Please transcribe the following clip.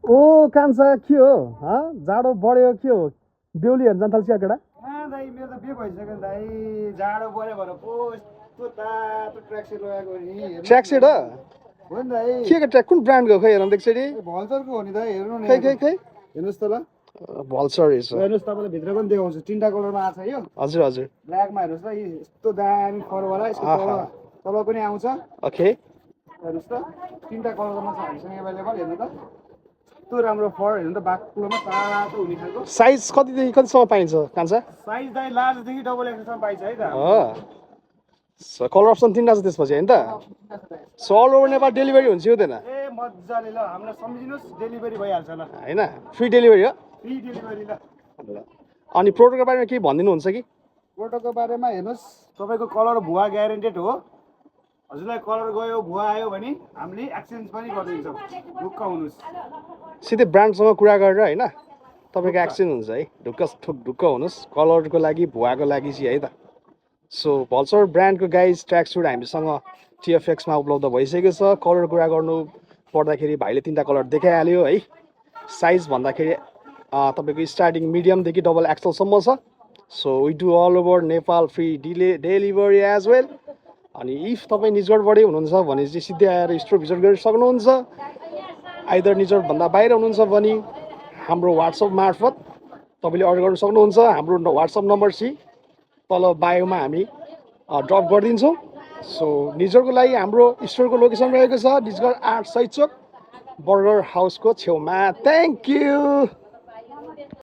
ओ कान्छा के हो जाडो बढ्यो के हो बेहुलीहरू जान थाल्छ केटा दाइ मेरो त बिहे भइसक्यो दाइ जाडो बढ्यो भनेर पो यस्तो तातो ट्र्याकसुट लगाएको नि ट्र्याक सेट हो हो नि दाइ के ट्र्याक कुन ब्रान्डको खै हेर्नु देख्छ नि भल्चरको हो नि दाइ हेर्नु नि खै हेर्नुहोस् त ल भल्सर रहेछ हेर्नुहोस् तपाईँलाई भित्र पनि देखाउँछु तिनवटा कलरमा आएको छ यो हजुर हजुर ब्ल्याकमा हेर्नुहोस् ल यस्तो दामी फरवाला यसको तल पनि आउँछ ओके हेर्नुहोस् त तिनवटा कलरमा छ हामीसँग एभाइलेबल हेर्नु त यस्तो राम्रो फर हेर्नु त बाक्लोमा तातो हुने खालको साइज कतिदेखि कतिसम्म पाइन्छ कान्छा साइज दाइ लार्जदेखि डबल एक्सएलसम्म पाइन्छ है त कलर अप्सन तिनवटा छ त्यसपछि होइन त so all over Nepal delivery हुन्छ हुँदैन ए मजाले ल हामीलाई सम्झिनुहोस् डेलिभरी भइहाल्छ ल होइन फ्री डेलिभरी हो फ्री डेलिभरी ल अनि प्रोडक्टको बारेमा केही भनिदिनुहुन्छ कि प्रोडक्टको बारेमा हेर्नुहोस् तपाईँको कलर भुवा ग्यारेन्टेड हो हजुरलाई कलर गयो भुवा आयो भने हामीले एक्सचेन्ज पनि गरिदिन्छौँ ढुक्क हुनुहोस् सिधै ब्रान्डसँग कुरा गरेर होइन तपाईँको एक्सचेन्ज हुन्छ है ढुक्क हुनुहोस् कलरको लागि भुवाको लागि चाहिँ है त सो भल्सर ब्रान्डको गाइज ट्र्याक सुट हामीसँग टिएफएक्समा उपलब्ध भइसकेको छ कलर कुरा गर्नु पर्दाखेरि भाइले तिनवटा कलर देखाइहाल्यो है साइज भन्दाखेरि तपाईँको स्टार्टिङ मिडियमदेखि डबल एक्सएलसम्म छ so we do all over Nepal free delivery as well अनि इफ तपाईँ निजगढबाटै हुनुहुन्छ भने चाहिँ सिधै आएर स्टोर भिजिट गर्न सक्नुहुन्छ आइदर निजगढभन्दा बाहिर हुनुहुन्छ भने हाम्रो वाट्सएप मार्फत तपाईँले अर्डर गर्न सक्नुहुन्छ हाम्रो वाट्सएप नम्बर चाहिँ तल बायोमा हामी ड्रप गरिदिन्छौँ सो निजगढको लागि हाम्रो स्टोरको लोकेसन रहेको छ निजगढ 8 सय चोक बर्गर हाउसको छेउमा थ्याङ्क यू